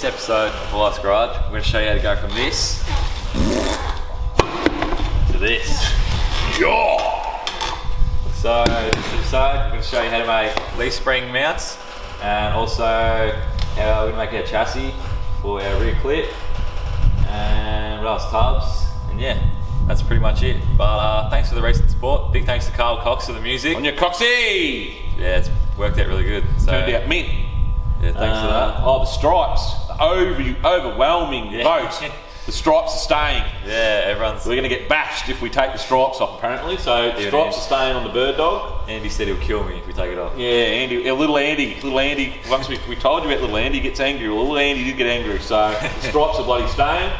this episode of Haulass Garage, we're going to show you how to go from this to this. Yeah. So this episode, we're going to show you how to make leaf spring mounts, and also how we're going to make our chassis for our rear clip, and what else, tubs, and yeah, that's pretty much it. But thanks for the recent support. Big thanks to Carl Cox for the music. On your Coxie! Yeah, it's worked out really good. So, turned out mint. Yeah, thanks for that. Oh, the stripes. Overwhelming vote. The stripes are staying. Yeah, everyone's... We're going to get bashed if we take the stripes off, apparently. So the stripes are staying on the BIRDAWG. Andy said he'll kill me if we take it off. Yeah, Andy, little Andy. Once we told you about little Andy gets angry. Well, little Andy did get angry. So the stripes are bloody staying.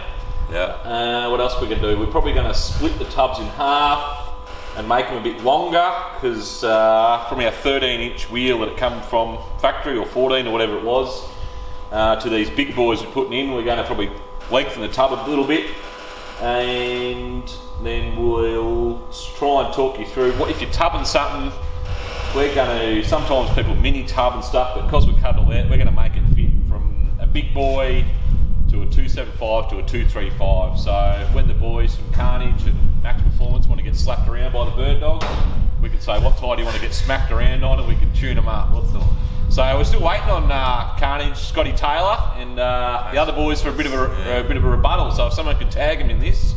Yeah. What else are we going to do? We're probably going to split the tubs in half and make them a bit longer, because from our 13-inch wheel that it come from factory, or 14 or whatever it was, to these big boys we're putting in, we're going to probably lengthen the tub a little bit, and then we'll try and talk you through what if you're tubbing something. We're going to, sometimes people mini tub and stuff, but because we cut it all out, we're going to make it fit from a big boy to a 275 to a 235. So when the boys from Carnage and Max Performance want to get slapped around by the BIRDAWG, we can say, what tire do you want to get smacked around on, and we can tune them up. So we're still waiting on Carnage, Scotty Taylor, and the other boys for a bit of a rebuttal. So if someone could tag them in this,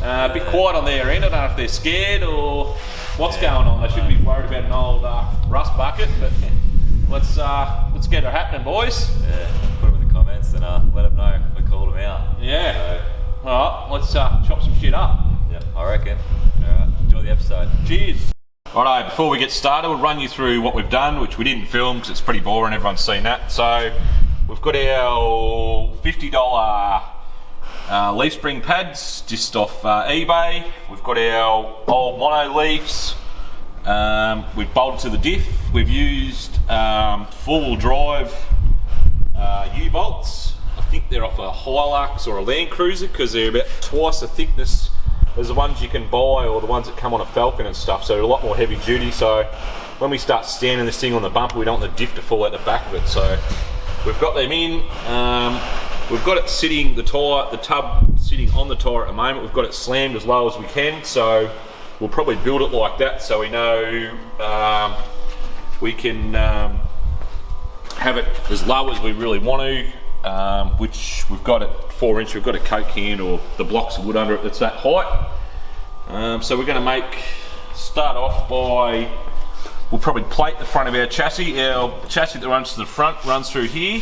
a bit quiet on their end. I don't know if they're scared or what's going on. They shouldn't be worried about an old rust bucket, but let's get it happening, boys. Yeah, put them in the comments and let them know we called them out. Yeah. So, all right, let's chop some shit up. Yeah, I reckon. All right, enjoy the episode. Cheers. Righto, before we get started, we'll run you through what we've done, which we didn't film because it's pretty boring, everyone's seen that. So we've got our $50 leaf spring pads just off eBay. We've got our old mono leaves. We've bolted to the diff. We've used four-wheel drive U-bolts. I think they're off a Haulass or a Land Cruiser, because they're about twice the thickness as the ones you can buy, or the ones that come on a Falcon and stuff, so they're a lot more heavy duty. So when we start standing this thing on the bumper, we don't want the diff to fall out the back of it. So we've got them in. We've got it sitting, the tub sitting on the tyre at the moment. We've got it slammed as low as we can, so we'll probably build it like that so we know we can have it as low as we really want to, which we've got it 4-inch. We've got a coke can or the blocks of wood under it that's that height. So we're going to start off by, we'll probably plate the front of our chassis. Our chassis that runs to the front runs through here.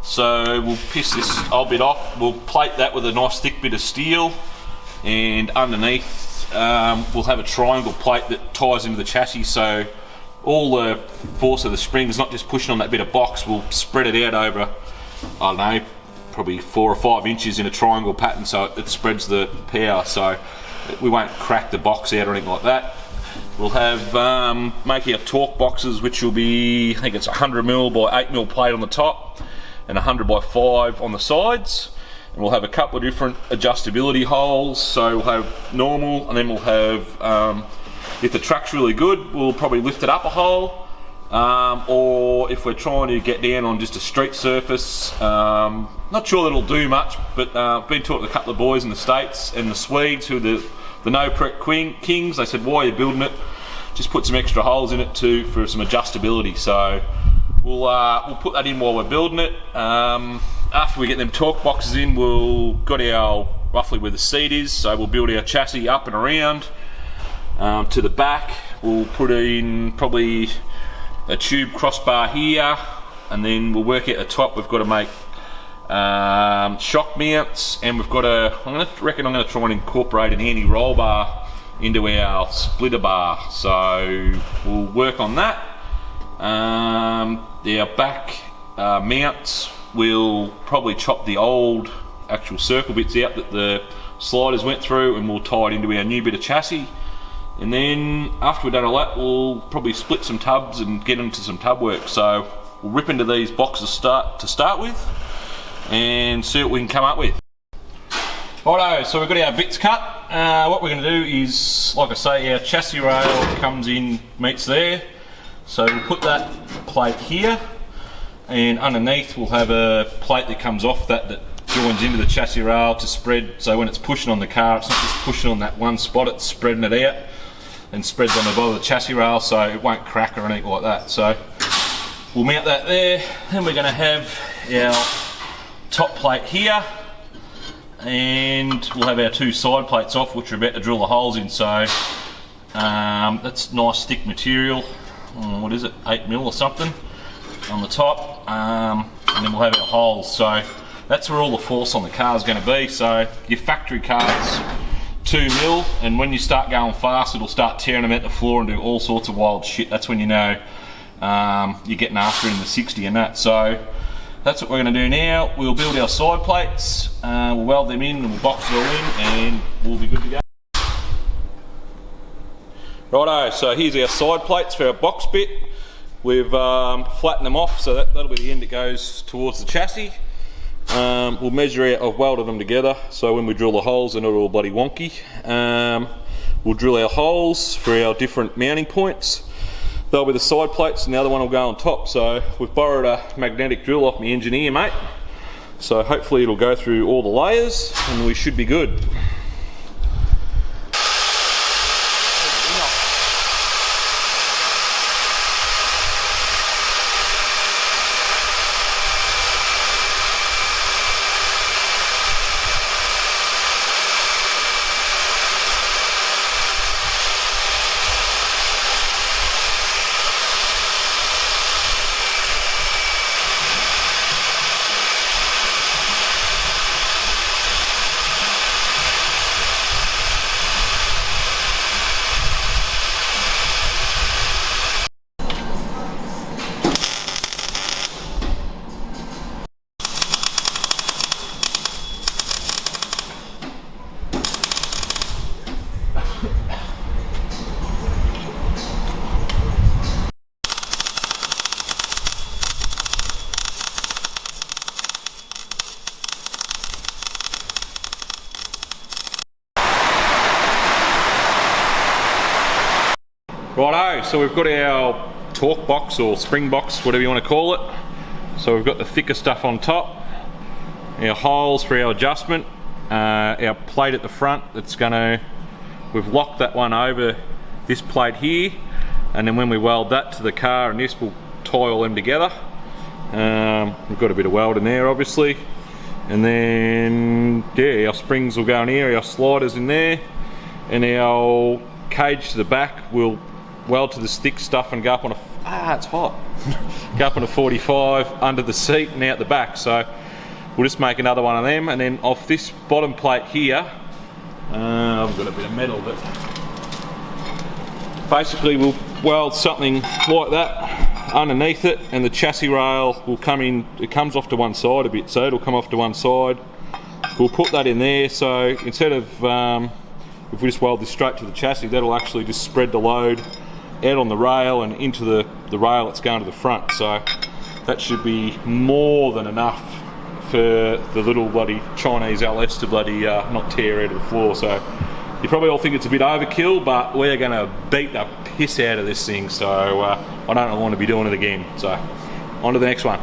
So we'll piss this old bit off. We'll plate that with a nice thick bit of steel, and underneath we'll have a triangle plate that ties into the chassis, so all the force of the spring is not just pushing on that bit of box. We'll spread it out over, I don't know, probably 4 or 5 inches in a triangle pattern, so it spreads the power, so we won't crack the box out or anything like that. We'll have make our torque boxes, which will be, I think it's 100mm by 8mm plate on the top and 100 by 5 on the sides. And we'll have a couple of different adjustability holes, so we'll have normal, and then we'll have, if the track's really good, we'll probably lift it up a hole, or if we're trying to get down on just a street surface, not sure that'll do much, but I've been talking to a couple of boys in the States and the Swedes who are the no-prep kings. They said, why are you building it? Just put some extra holes in it for some adjustability. So we'll put that in while we're building it. After we get them torque boxes in, we'll got our roughly where the seat is, so we'll build our chassis up and around to the back. We'll put in probably a tube crossbar here, and then we'll work at the top. We've got to make shock mounts, and we've got to, I reckon I'm going to try and incorporate an anti-roll bar into our splitter bar, so we'll work on that. Our back mounts, we'll probably chop the old actual circle bits out that the sliders went through, and we'll tie it into our new bit of chassis. And then after we've done all that, we'll probably split some tubs and get into some tub work. So we'll rip into these boxes to start with and see what we can come up with. Righto, so we've got our bits cut. What we're going to do is, like I say, our chassis rail comes in, meets there. So we'll put that plate here, and underneath we'll have a plate that comes off that joins into the chassis rail to spread, so when it's pushing on the car, it's not just pushing on that one spot, it's spreading it out and spreads on the bottom of the chassis rail, so it won't crack or anything like that. So we'll mount that there. Then we're going to have our top plate here, and we'll have our two side plates off, which we're about to drill the holes in. So that's nice thick material, what is it, 8mm or something on the top, and then we'll have our holes. So that's where all the force on the car is going to be. So your factory car's 2mm, and when you start going fast, it'll start tearing them out the floor and do all sorts of wild shit. That's when you know you're getting after it in the 60 and that. So that's what we're going to do now. We'll build our side plates, we'll weld them in and we'll box it all in, and we'll be good to go. Righto, so here's our side plates for our box bit. We've flattened them off, so that'll be the end that goes towards the chassis. We'll measure out, I've welded them together, so when we drill the holes they're not all bloody wonky. We'll drill our holes for our different mounting points. They'll be the side plates and the other one will go on top. So we've borrowed a magnetic drill off my engineer, mate. So hopefully it'll go through all the layers and we should be good. Righto, so we've got our torque box or spring box, whatever you want to call it. So we've got the thicker stuff on top, our holes for our adjustment, our plate at the front that's we've locked that one over this plate here, and then when we weld that to the car and this, we'll tie all them together. We've got a bit of weld in there obviously, and then yeah, our springs will go in here, our sliders in there, and our cage to the back will weld to the stick stuff and go up on it's hot. Go up on a 45 under the seat and out the back. So we'll just make another one of them, and then off this bottom plate here, I've got a bit of metal, but basically we'll weld something like that underneath it, and the chassis rail will come in, it comes off to one side a bit, so it'll come off to one side. We'll put that in there, so instead of if we just weld this straight to the chassis, that'll actually just spread the load out on the rail and into the rail that's going to the front. So that should be more than enough for the little bloody Chinese LS to bloody not tear out of the floor. So you probably all think it's a bit overkill, but we're going to beat the piss out of this thing, so I don't want to be doing it again. So on to the next one.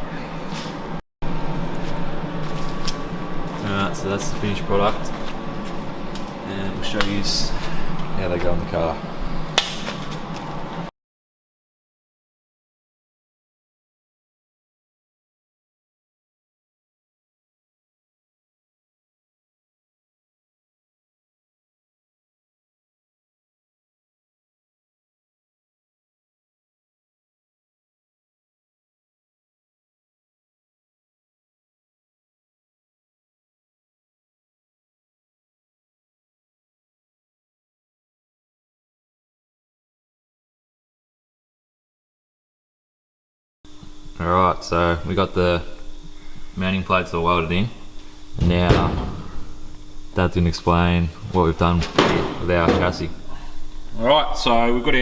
Alright, so that's the finished product, and we'll show you how they go in the car. Alright, so we got the mounting plates all welded in, and now Dad's going to explain what we've done with our chassis. Alright, so we've got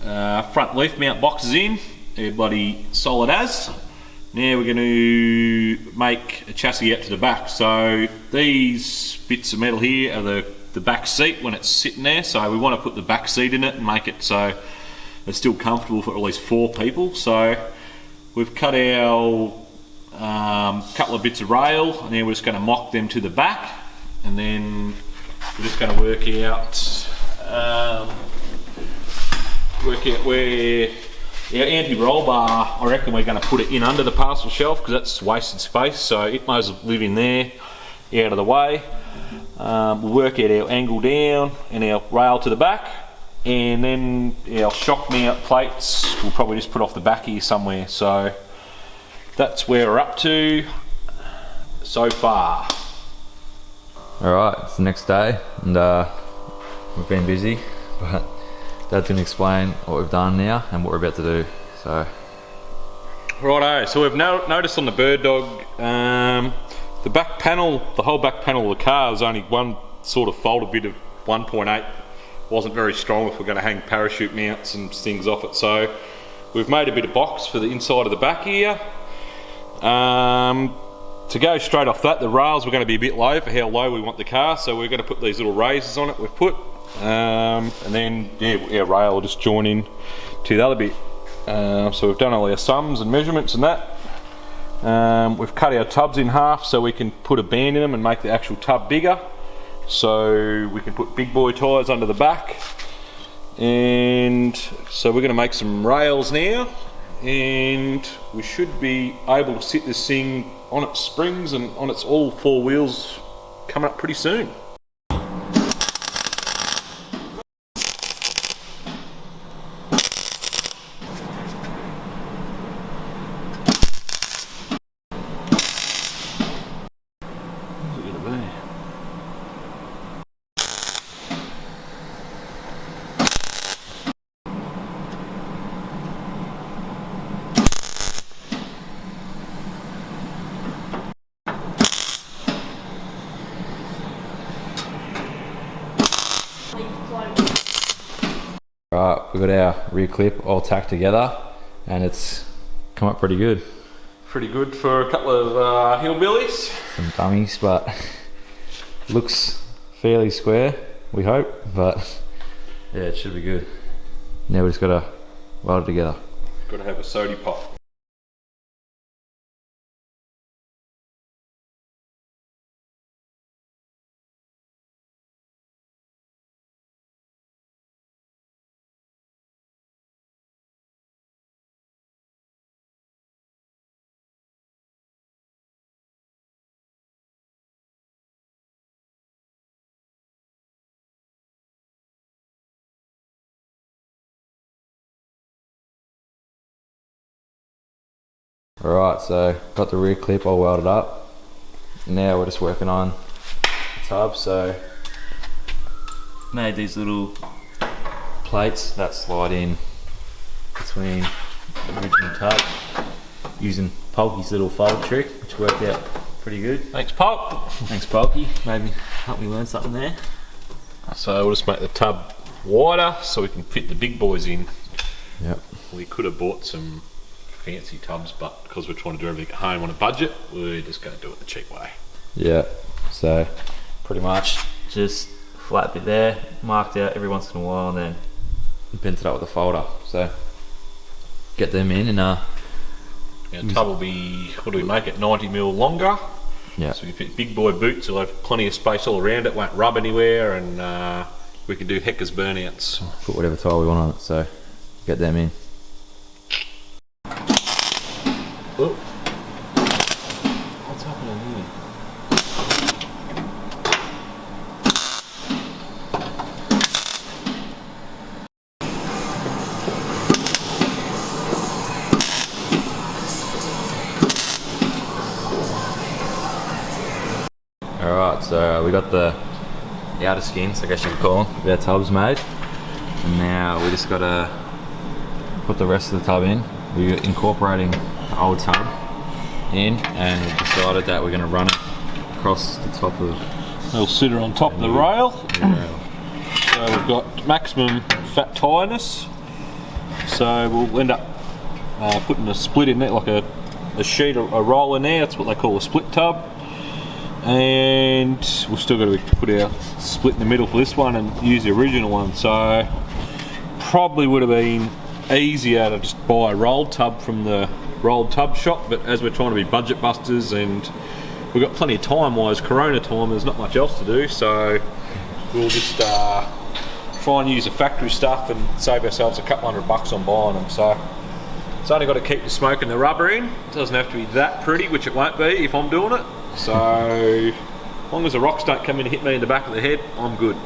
our front leaf mount boxes in, they're bloody solid as. Now we're going to make a chassis out to the back. So these bits of metal here are the back seat when it's sitting there, so we want to put the back seat in it and make it so it's still comfortable for at least 4 people. So we've cut our couple of bits of rail, and then we're just going to mock them to the back, and then we're just going to work out where our anti-roll bar, I reckon we're going to put it in under the parcel shelf because that's wasted space, so it might as well live in there, out of the way. We'll work out our angle down and our rail to the back, and then our shock mount plates we'll probably just put off the back here somewhere. So that's where we're up to so far. Alright, it's the next day and we've been busy, but Dad's going to explain what we've done now and what we're about to do. So Righto, so we've noticed on the BIRDAWG the back panel, the whole back panel of the car is only one sort of folded bit of 1.8. Wasn't very strong if we're going to hang parachute mounts and things off it, so we've made a bit of box for the inside of the back here. To go straight off that, the rails were going to be a bit low for how low we want the car, so we're going to put these little raises on it we've put, and then yeah, our rail will just join in to the other bit. So we've done all our sums and measurements and that. We've cut our tubs in half so we can put a band in them and make the actual tub bigger, so we can put big boy tyres under the back. And so we're going to make some rails now, and we should be able to sit this thing on its springs and on its all four wheels coming up pretty soon. Alright, we've got our rear clip all tacked together and it's come up pretty good. Pretty good for a couple of hillbillies. Some dummies, but looks fairly square, we hope, but yeah, it should be good. Now we just got to weld it together. Got to have a sody pop. Alright, so got the rear clip all welded up. Now we're just working on the tub, so made these little plates that slide in between the original tub using Polky's little fold trick, which worked out pretty good. Thanks, Pop. Thanks, Polky. Maybe help me learn something there. So we'll just make the tub wider so we can fit the big boys in. Yep. We could have bought some fancy tubs, but because we're trying to do everything at home on a budget, we're just going to do it the cheap way. Yeah, so pretty much just flat bit there, marked out every once in a while, and then bent it up with a folder. So get them in, and our tub will be, what do we make it, 90mm longer. Yeah. So we can fit big boy boots, it'll have plenty of space all around it, won't rub anywhere, and we can do heckers burnouts. Put whatever tile we want on it, so get them in. Oh. What's happening here? Alright, so we got the outer skins, I guess you could call them, our tubs made. And now we just gotta put the rest of the tub in. We're incorporating the old tub in, and we've decided that we're going to run it across the top of... It'll sit on top of the rail. So we've got maximum fat tireness. So we'll end up putting a split in there, like a sheet, a roll in there. That's what they call a split tub. And we've still got to put our split in the middle for this one and use the original one. So probably would have been easier to just buy a rolled tub from the rolled tub shop, but as we're trying to be budget busters and we've got plenty of time, wise Corona time, there's not much else to do, so we'll just try and use the factory stuff and save ourselves a couple $100 on buying them. So it's only got to keep the smoke and the rubber in. It doesn't have to be that pretty, which it won't be if I'm doing it. So as long as the rocks don't come in and hit me in the back of the head, I'm good.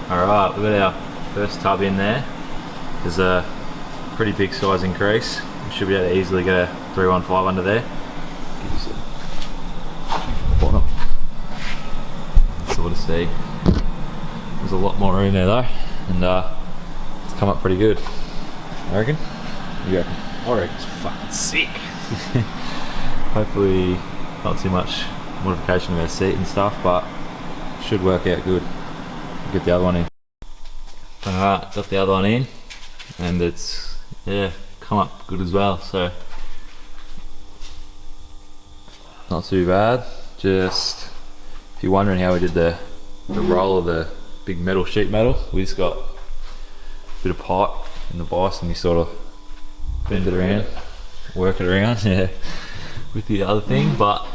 Alright, we've got our first tub in there. There's a pretty big size increase. We should be able to easily get a 315 under there. Give you some bottom. Sort of see. There's a lot more room there though, and it's come up pretty good. I reckon? You reckon? I reckon it's fucking sick. Hopefully not too much modification of our seat and stuff, but should work out good. We'll get the other one in. Alright, got the other one in, and it's, yeah, come up good as well, so not too bad. Just, if you're wondering how we did the roll of the big metal sheet metal, we just got a bit of pipe in the vise and we sort of bend it around, work it around, yeah, with the other thing, but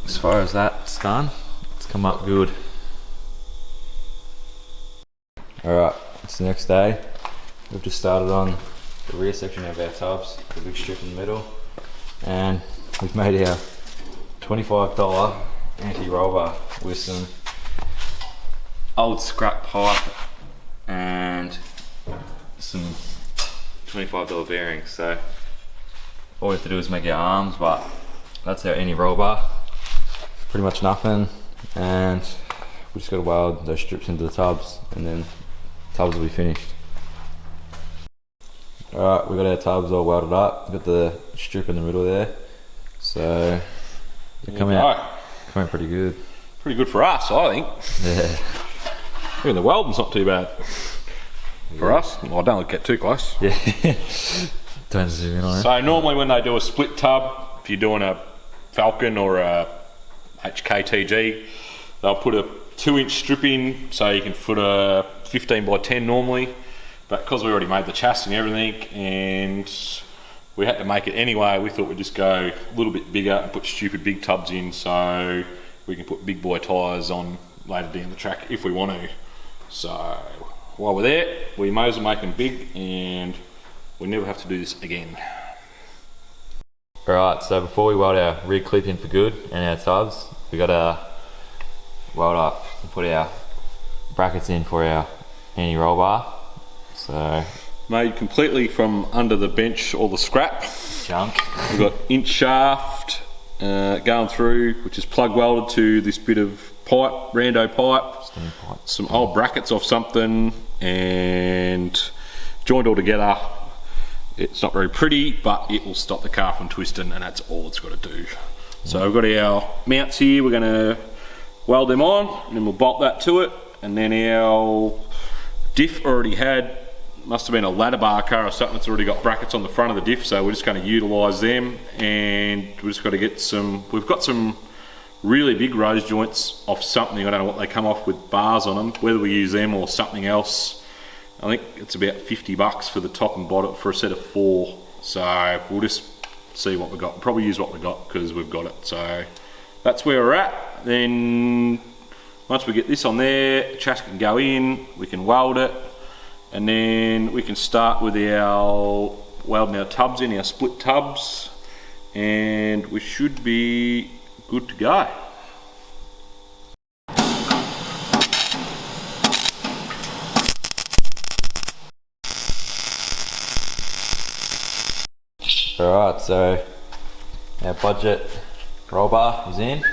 as far as that's done, it's come up good. Alright, it's the next day. We've just started on the rear section of our tubs, the big strip in the middle, and we've made our $25 anti-roll bar with some old scrap pipe and some $25 bearings. So all we have to do is make our arms, but that's our anti-roll bar. Pretty much nothing, and we just got to weld those strips into the tubs, and then tubs will be finished. Alright, we've got our tubs all welded up. We've got the strip in the middle there, so they're coming out pretty good. Pretty good for us, I think. Yeah. Even the welding's not too bad for us. Well, don't get too close. Yeah. Don't zoom in on it. So normally when they do a split tub, if you're doing a Falcon or a HKTG, they'll put a 2-inch strip in, so you can put a 15 by 10 normally, but because we already made the chassis and everything and we had to make it anyway, we thought we'd just go a little bit bigger and put stupid big tubs in so we can put big boy tyres on later down the track if we want to. So while we're there, we may as well make them big and we never have to do this again. Alright, so before we weld our rear clip in for good and our tubs, we got to weld up and put our brackets in for our anti-roll bar. So made completely from under the bench, all the scrap junk. We've got inch shaft going through, which is plug welded to this bit of pipe, rando pipe, some old brackets off something, and joined all together. It's not very pretty, but it will stop the car from twisting, and that's all it's got to do. So we've got our mounts here. We're going to weld them on, and then we'll bolt that to it, and then our diff already had, must have been a ladder bar car or something that's already got brackets on the front of the diff, so we're just going to utilise them, and we've just got to get some, we've got some really big rose joints off something, I don't know what they come off with bars on them, whether we use them or something else. I think it's about $50 for the top and bottom for a set of 4, so we'll just see what we've got. We'll probably use what we've got because we've got it, so that's where we're at. Then once we get this on there, chassis can go in, we can weld it, and then we can start with our welding our tubs in, our split tubs, and we should be good to go. Alright, so our budget roll bar is in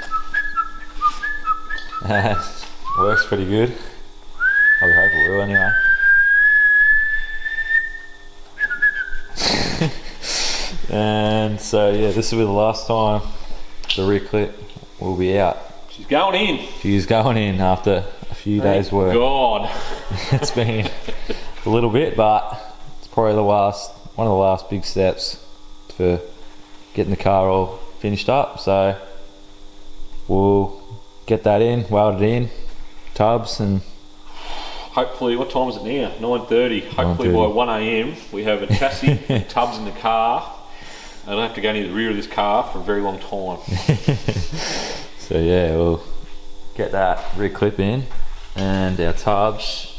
and works pretty good. I would hope it will anyway. And so yeah, this will be the last time the rear clip will be out. She's going in. She's going in after a few days work. God. It's been a little bit, but it's probably one of the last big steps for getting the car all finished up. So we'll get that in, weld it in, tubs, and hopefully, what time is it now? 9:30. Hopefully by 1 AM we have a chassis and tubs in the car. I don't have to go near the rear of this car for a very long time. So yeah, we'll get that rear clip in and our tubs.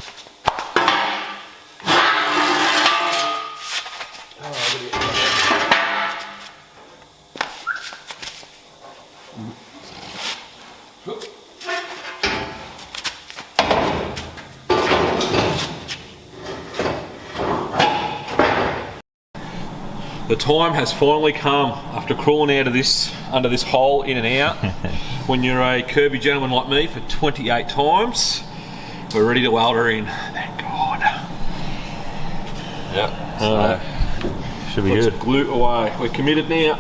The time has finally come after crawling out of this, under this hole in and out. When you're a curvy gentleman like me for 28 times, we're ready to weld her in. Thank God. Yep. So should be let's good. glue away. We're committed now.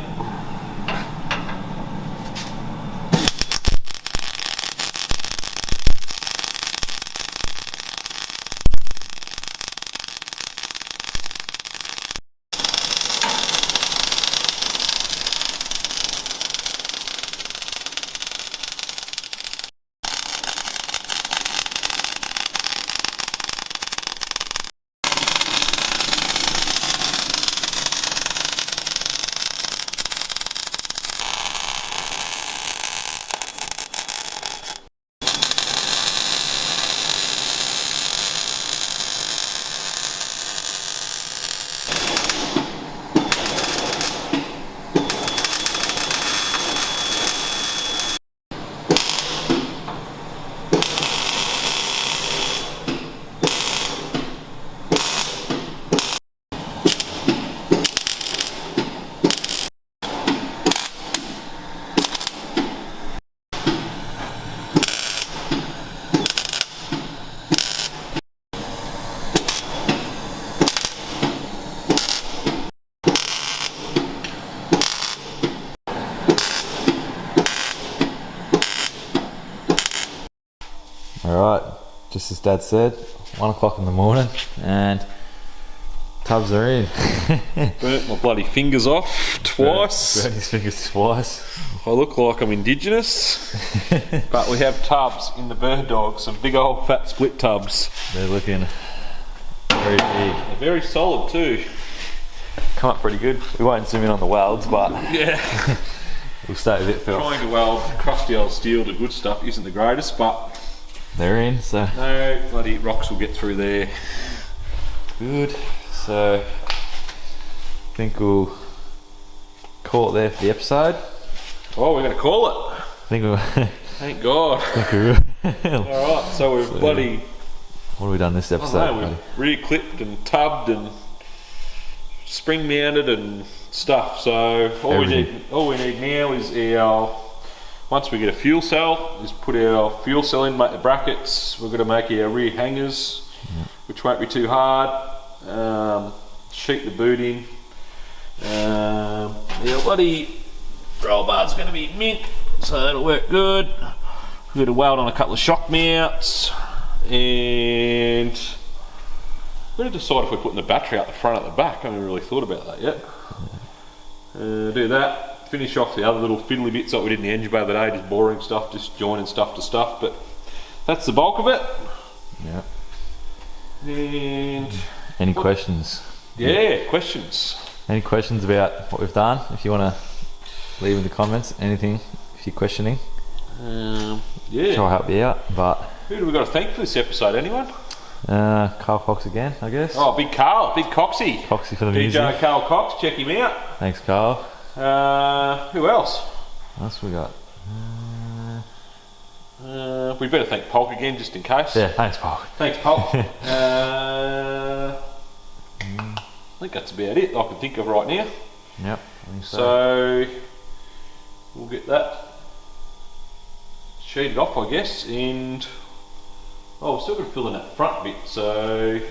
Alright, just as Dad said, 1 o'clock in the morning and tubs are in. Burnt my bloody fingers off twice. Burnt his fingers twice. I look like I'm indigenous. But we have tubs in the BIRDAWG, some big old fat split tubs. They're looking very big. They're very solid too. Come up pretty good. We won't zoom in on the welds, but Yeah. we'll stay a bit filth. Trying to weld crusty old steel to good stuff isn't the greatest, but They're in, so no bloody rocks will get through there. good. So I think we'll call it there for the episode. Oh, we're going to call it. I think we'll Thank God. Alright, so we've bloody, what have we done this I episode? don't know, we've re-clipped and tubbed and spring mounted and stuff. So all we need now is our, once we get a fuel cell, is put our fuel cell in, make the brackets. We're going to make our rear hangers, which won't be too hard. Sheet the boot in. Our bloody roll bar's going to be mint, so that'll work good. We're going to weld on a couple of shock mounts, and we're going to decide if we're putting the battery out the front or the back. I haven't really thought about that yet. Do that, finish off the other little fiddly bits like we did in the engine bay the other day, just boring stuff, just joining stuff to stuff, but that's the bulk of it. Yeah. And Any questions? yeah, questions. Any questions about what we've done? If you want to leave in the comments, anything if you're questioning, Yeah. try to help you out. But Who do we got to thank for this episode? Anyone? Carl Cox again, I guess. Oh, Big Carl, Big Coxie. Coxie for the DJ music. Carl Cox, check him out. Thanks, Carl. Who else? What else we got? We better thank Polk again, just in case. Yeah, thanks, Paul. Thanks, Polk. I think that's about it I can think of right now. Yep, I think so. So we'll get that sheeted off, I guess, and we're still going to fill in that front bit. So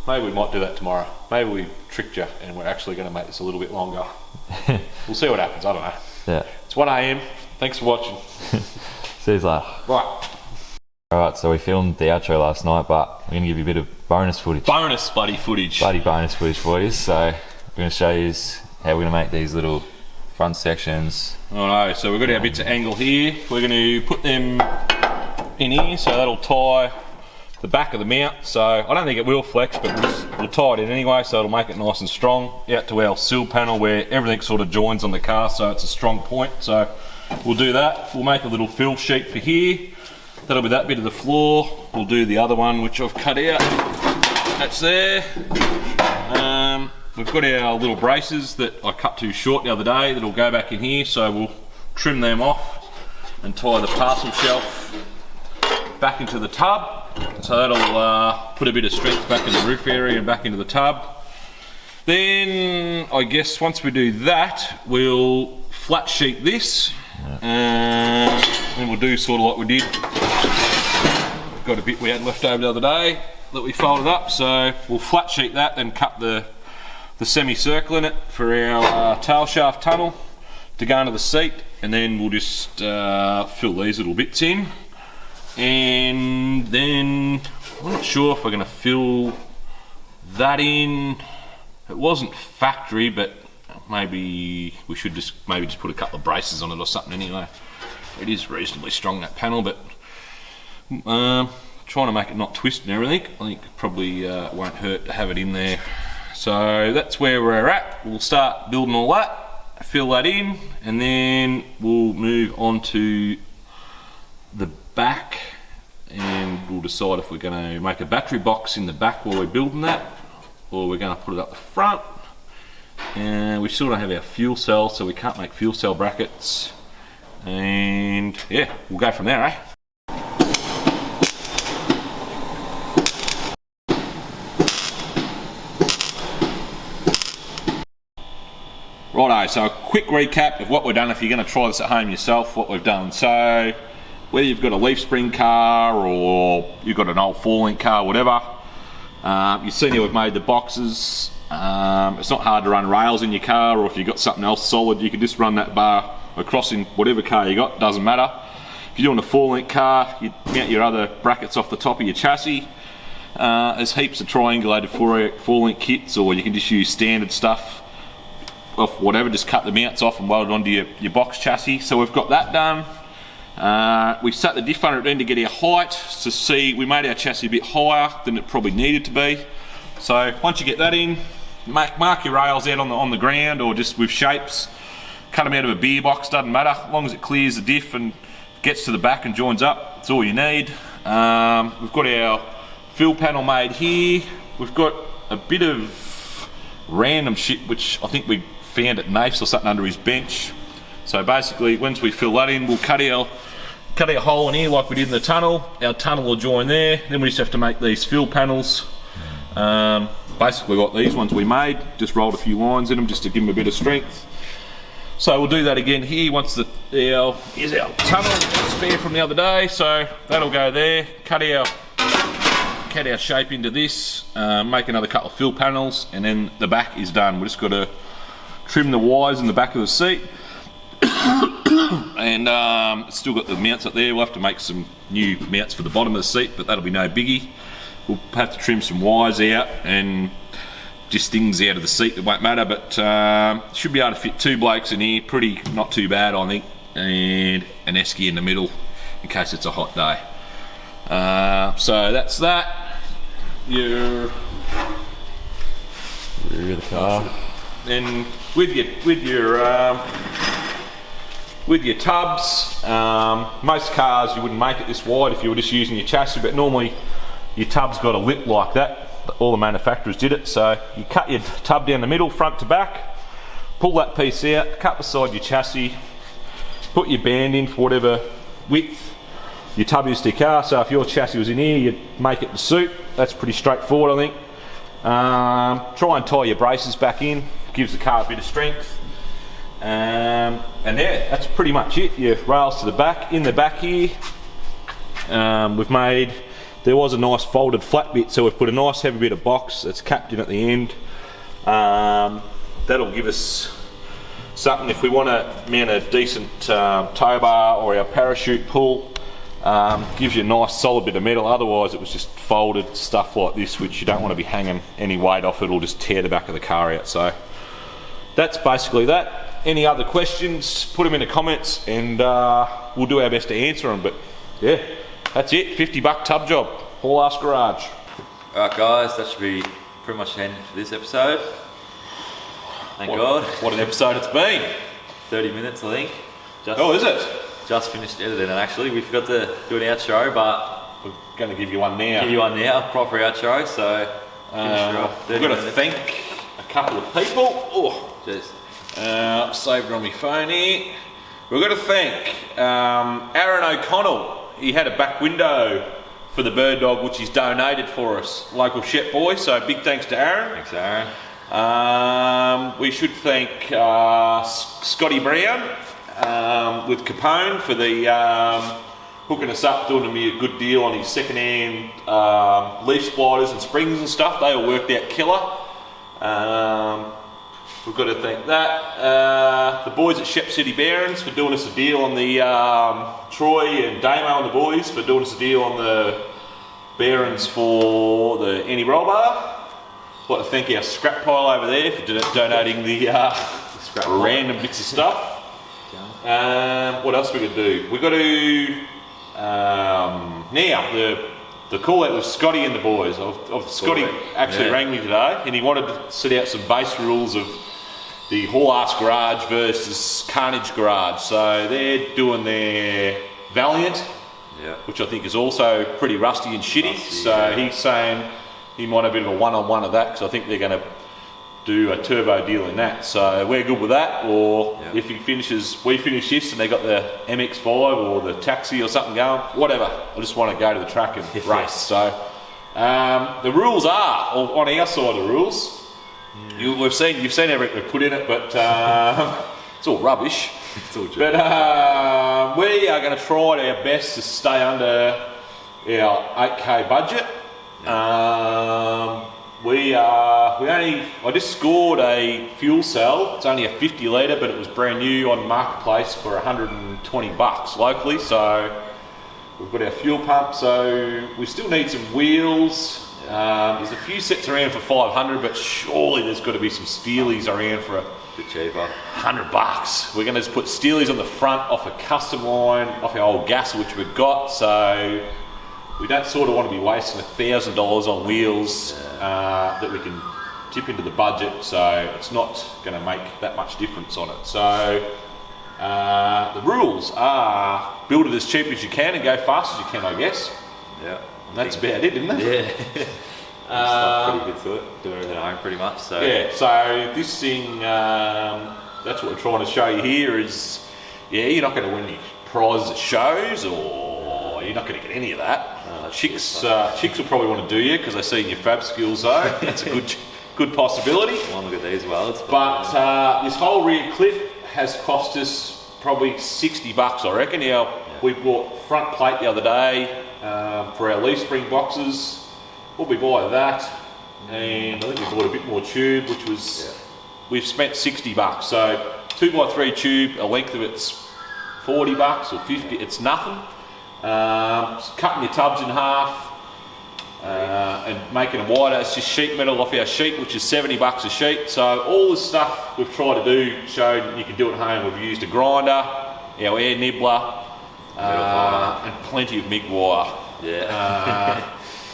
maybe we might do that tomorrow. Maybe we tricked you, and we're actually going to make this a little bit longer. We'll see what happens. I don't know. Yeah. It's 1 AM. Thanks for watching. See you later. Right. Alright, so we filmed the outro last night, but we're going to give you a bit of bonus footage. Bonus bloody footage. Bloody bonus footage for you. So we're going to show you how we're going to make these little front sections. Alright, so we've got our bits of angle here. We're going to put them in here, so that'll tie the back of the mount. So I don't think it will flex, but we'll tie it in anyway, so it'll make it nice and strong out to our sill panel where everything sort of joins on the car, so it's a strong point. So we'll do that. We'll make a little fill sheet for here. That'll be that bit of the floor. We'll do the other one which I've cut out. That's there. We've got our little braces that I cut too short the other day that'll go back in here, so we'll trim them off and tie the parcel shelf back into the tub. So that'll put a bit of strength back in the roof area and back into the tub. Then I guess once we do that, we'll flat sheet this. And we'll do sort of like we did. We've got a bit we had left over the other day that we folded up, so we'll flat sheet that, then cut the semicircle in it for our tail shaft tunnel to go into the seat, and then we'll just fill these little bits in. And then I'm not sure if we're going to fill that in. It wasn't factory, but maybe we should just put a couple of braces on it or something anyway. It is reasonably strong, that panel, but trying to make it not twist and everything. I think it probably won't hurt to have it in there. So that's where we're at. We'll start building all that, fill that in, and then we'll move on to the back, and we'll decide if we're going to make a battery box in the back while we're building that, or we're going to put it up the front. And we still don't have our fuel cell, so we can't make fuel cell brackets. And yeah, we'll go from there, eh? Righto, so a quick recap of what we've done if you're going to try this at home yourself, what we've done. So whether you've got a leaf spring car or you've got an old 4-link car, whatever, you've seen how we've made the boxes. It's not hard to run rails in your car, or if you've got something else solid, you can just run that bar across in whatever car you got, doesn't matter. If you're doing a 4-link car, you mount your other brackets off the top of your chassis. There's heaps of triangulated 4-link kits, or you can just use standard stuff off whatever, just cut the mounts off and weld it onto your box chassis. So we've got that done. We set the diff under it then to get our height, to see we made our chassis a bit higher than it probably needed to be. So once you get that in, mark your rails out on the ground, or just with shapes, cut them out of a beer box, doesn't matter, as long as it clears the diff and gets to the back and joins up, that's all you need. We've got our fill panel made here. We've got a bit of random shit which I think we found at Nafe's or something under his bench. So basically once we fill that in, we'll cut our hole in here like we did in the tunnel. Our tunnel will join there, then we just have to make these fill panels. Basically like these ones we made, just rolled a few lines in them just to give them a bit of strength. So we'll do that again here once here's our tunnel spare from the other day, so that'll go there. Cut our shape into this, make another couple of fill panels, and then the back is done. We've just got to trim the wires in the back of the seat. And it's still got the mounts up there. We'll have to make some new mounts for the bottom of the seat, but that'll be no biggie. We'll have to trim some wires out and just things out of the seat that won't matter, but should be able to fit 2 blokes in here, not too bad I think, and an esky in the middle in case it's a hot day. So that's that. Your rear of the car. And with your tubs, most cars you wouldn't make it this wide if you were just using your chassis, but normally your tub's got a lip like that. All the manufacturers did it, so you cut your tub down the middle, front to back, pull that piece out, cut beside your chassis, put your band in for whatever width your tub is to your car. So if your chassis was in here, you'd make it to suit. That's pretty straightforward, I think. Try and tie your braces back in, gives the car a bit of strength. And yeah, that's pretty much it. Your rails to the back. In the back here, there was a nice folded flat bit, so we've put a nice heavy bit of box that's capped in at the end. That'll give us something if we want to mount a decent tow bar or our parachute pull. Gives you a nice solid bit of metal. Otherwise it was just folded stuff like this, which you don't want to be hanging any weight off. It'll just tear the back of the car out. So that's basically that. Any other questions, put them in the comments and we'll do our best to answer them. But yeah, that's it. $50 tub job, Haulass garage. Alright guys, that should be pretty much the end for this episode. Thank God. What an episode it's been. 30 minutes I think. Oh, is it? Just finished editing it actually. We forgot to do an outro, but we're going to give you one now. Give you one now, proper outro. So we've got to thank a couple of people. Oh, just saved it on my phone here. We've got to thank Aaron O'Connell. He had a back window for the BIRDAWG, which he's donated for us, local Shep boy. So big thanks to Aaron. Thanks, Aaron. We should thank Scotty Brown with Capone for the hooking us up, doing me a good deal on his second-hand leaf spliters and springs and stuff. They all worked out killer. We've got to thank that. The boys at Shep City Bearings for doing us a deal on the Troy and Damo and the boys for doing us a deal on the bearings for the anti-roll bar. I'd like to thank our scrap pile over there for donating the random bits of stuff. What else we could do? We got to now the call out was Scotty and the boys. Scotty actually rang me today, and he wanted to set out some base rules of the Haulass garage versus Carnage garage. So they're doing their Valiant, which I think is also pretty rusty and shitty. He's saying he might have a bit of a one-on-one of that, because I think they're going to do a turbo deal in that. So we're good with that. Or if we finish this and they got the MX-5 or the Taxi or something going, whatever. I just want to go to the track and race. So the rules are on our side of the rules. You've seen everything we've put in it, but it's all rubbish. It's all but we are going to try our best to stay under our 8K budget. I just scored a fuel cell. It's only a 50 litre, but it was brand new on Marketplace for $120 locally. So we've got our fuel pump. So we still need some wheels. There's a few sets around for 500, but surely there's got to be some steelies around for a bit cheaper. $100. We're going to just put steelies on the front off a custom line, off our old gas, which we've got. So we don't sort of want to be wasting $1,000 on wheels that we can tip into the budget, so it's not going to make that much difference on it. So the rules are build it as cheap as you can and go fast as you can, I guess. Yeah. And that's about it, isn't it? Yeah. Pretty good to it. Do everything at home pretty much. So yeah. So this thing, that's what we're trying to show you here is, you're not going to win any prizes at shows, or you're not going to get any of that. Chicks will probably want to do you because they see your fab skills though. That's a good possibility. Well, look at these welds. But this whole rear clip has cost us probably $60, I reckon. Now we bought front plate the other day for our leaf spring boxes. What we buy that, and I think we bought a bit more tube, which was we've spent $60. So 2x3 tube, a length of it's $40 or $50. It's nothing. Cutting your tubs in half and making them wider. It's just sheet metal off our sheet, which is $70 a sheet. So all the stuff we've tried to do showed you can do it at home. We've used a grinder, our air nibbler, and plenty of MIG wire.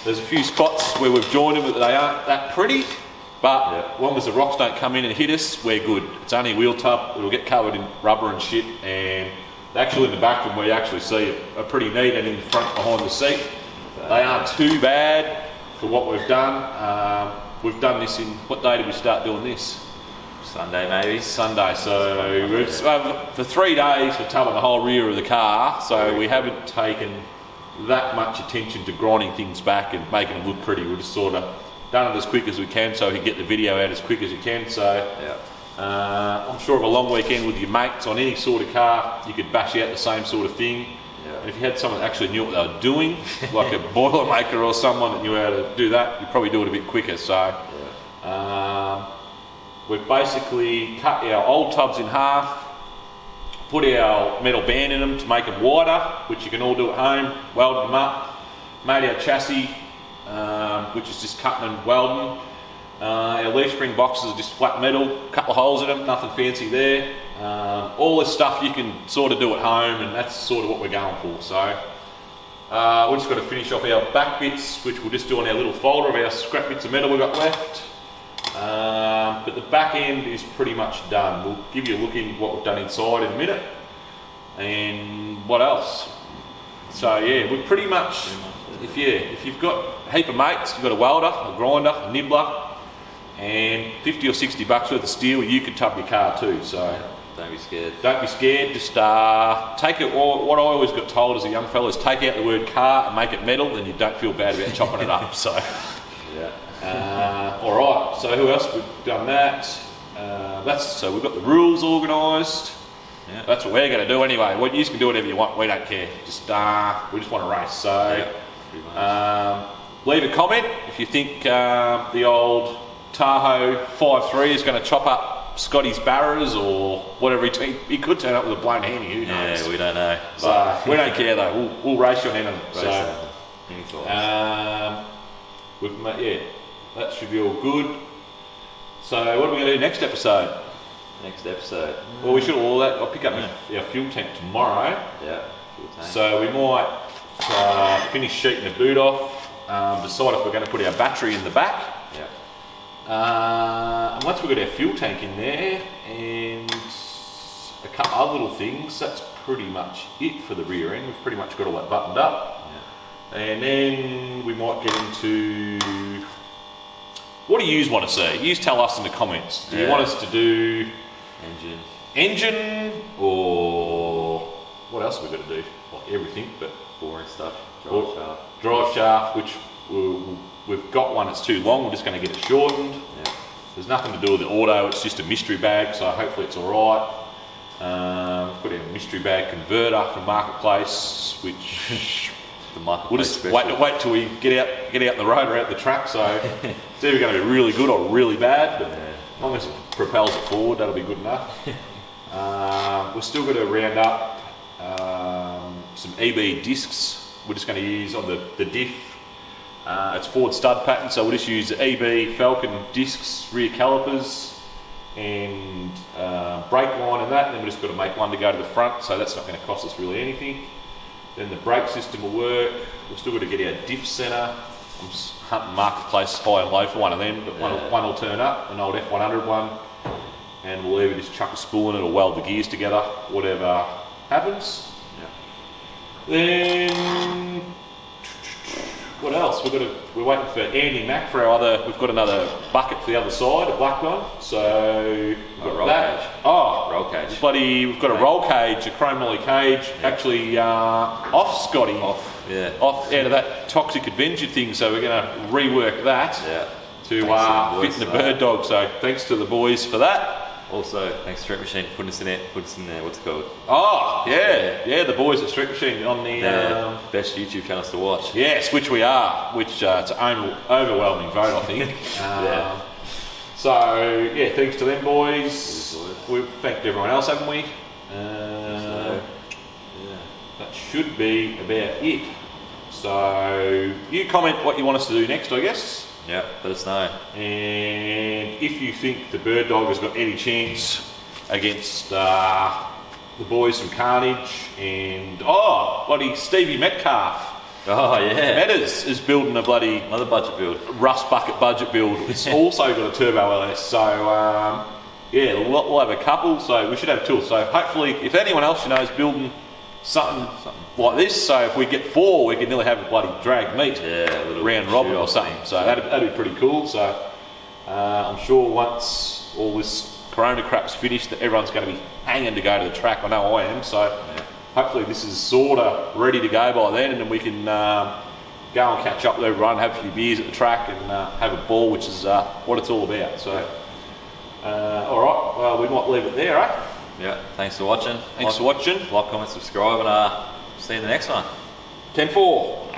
There's a few spots where we've joined them but they aren't that pretty, but as long as the rocks don't come in and hit us, we're good. It's only a wheel tub, it'll get covered in rubber and shit, and actually in the back when we actually see it are pretty neat, and in the front behind the seat they aren't too bad for what we've done. We've done this in, what day did we start doing this? Sunday maybe. Sunday, so we've for 3 days we're tubbing the whole rear of the car, so we haven't taken that much attention to grinding things back and making them look pretty. We've just sort of done it as quick as we can so we can get the video out as quick as you can. So I'm sure of a long weekend with your mates on any sort of car, you could bash out the same sort of thing. And if you had someone that actually knew what they were doing, like a boilermaker or someone that knew how to do that, you'd probably do it a bit quicker. So we've basically cut our old tubs in half, put our metal band in them to make them wider, which you can all do at home, welded them up, made our chassis, which is just cutting and welding. Our leaf spring boxes are just flat metal, couple of holes in them, nothing fancy there. All this stuff you can sort of do at home, and that's sort of what we're going for. So we've just got to finish off our back bits, which we'll just do on our little folder of our scrap bits of metal we've got left. But the back end is pretty much done. We'll give you a look in what we've done inside in a minute. And what else? So yeah, we're pretty much, if you've got a heap of mates, you've got a welder, a grinder, a nibbler, and 50 or 60 bucks worth of steel, you can tub your car too. So don't be scared. Don't be scared. Just take it. What I always got told as a young fella is take out the word car and make it metal, and you don't feel bad about chopping it up. So yeah. All right. So who else? We've done that. So we've got the rules organised. Yeah. That's what we're going to do anyway. Well, you can do whatever you want. We don't care. Just we just want to race. So leave a comment if you think the old Tahoe 5.3 is going to chop up Scotty's barrows or whatever he could turn up with a blown handy. Who knows? Yeah, we don't know. So we don't care though. We'll race you on anything. Any thoughts? That should be all good. So what are we going to do next episode? Next episode. Well, we should all that. I'll pick up our fuel tank tomorrow. Yeah. Fuel tank. So we might finish sheeting the boot off. Decide if we're going to put our battery in the back. Yeah. And once we've got our fuel tank in there and a couple other little things, that's pretty much it for the rear end. We've pretty much got all that buttoned up. Yeah. And then we might get into, what do you want to see? You tell us in the comments. Do you want us to do engine or what else have we got to do? Well, everything, but boring stuff. Drive shaft, which we've got one that's too long. We're just going to get it shortened. Yeah. There's nothing to do with the auto. It's just a mystery bag, so hopefully it's all right. We've got a mystery bag converter from Marketplace, which the Marketplace we'll just special. wait till we get out the road or out the track. So it's either going to be really good or really bad. But as long as it propels it forward, that'll be good enough. We're still going to round up some EB discs. We're just going to use on the diff. It's Ford stud pattern, so we'll just use the EB Falcon discs, rear calipers, and brake line and that. And then we've just got to make one to go to the front, so that's not going to cost us really anything. Then the brake system will work. We've still got to get our diff centre. I'm just hunting Marketplace high and low for one of them, but one will turn up, an old F100 one, and we'll either just chuck a spool in it or weld the gears together, whatever happens. Then what else? We're waiting for Andy Mack for our other. We've got another bucket for the other side, a black one. So we've got roll that. cage. Roll cage. We've got a roll cage, a chrome molly cage, actually off Scotty. Off out of that Toxic Adventure thing. So we're going to rework that to fit in the BIRDAWG. So thanks to the boys for that. Also, thanks to Street Machine for putting us in there. What's it called? Oh, yeah, the boys at Street Machine on the best YouTube channels to watch. Yes, which we are. Which it's an overwhelming vote, I think. So yeah, thanks to them boys. We've thanked everyone else, haven't we? That should be about it. So you comment what you want us to do next, I guess. Yeah, let us know. And if you think the BIRDAWG has got any chance against the boys from Carnage and bloody Stevie Metcalf. Oh yeah. Metas is building a bloody another budget build. Rust bucket budget build. It's also got a turbo LS. So we'll have a couple. So we should have two. So hopefully, if anyone else you know is building something like this, so if we get 4, we can nearly have a bloody drag meet, round robin or something. So that'd be pretty cool. So I'm sure once all this Corona crap's finished, that everyone's going to be hanging to go to the track. I know I am. So hopefully this is sort of ready to go by then, and then we can go and catch up with everyone, have a few beers at the track, and have a ball, which is what it's all about. So all right, well we might leave it there, eh? Yeah, thanks for watching. Thanks for watching. Like, comment, subscribe, and see you in the next one. 10-4.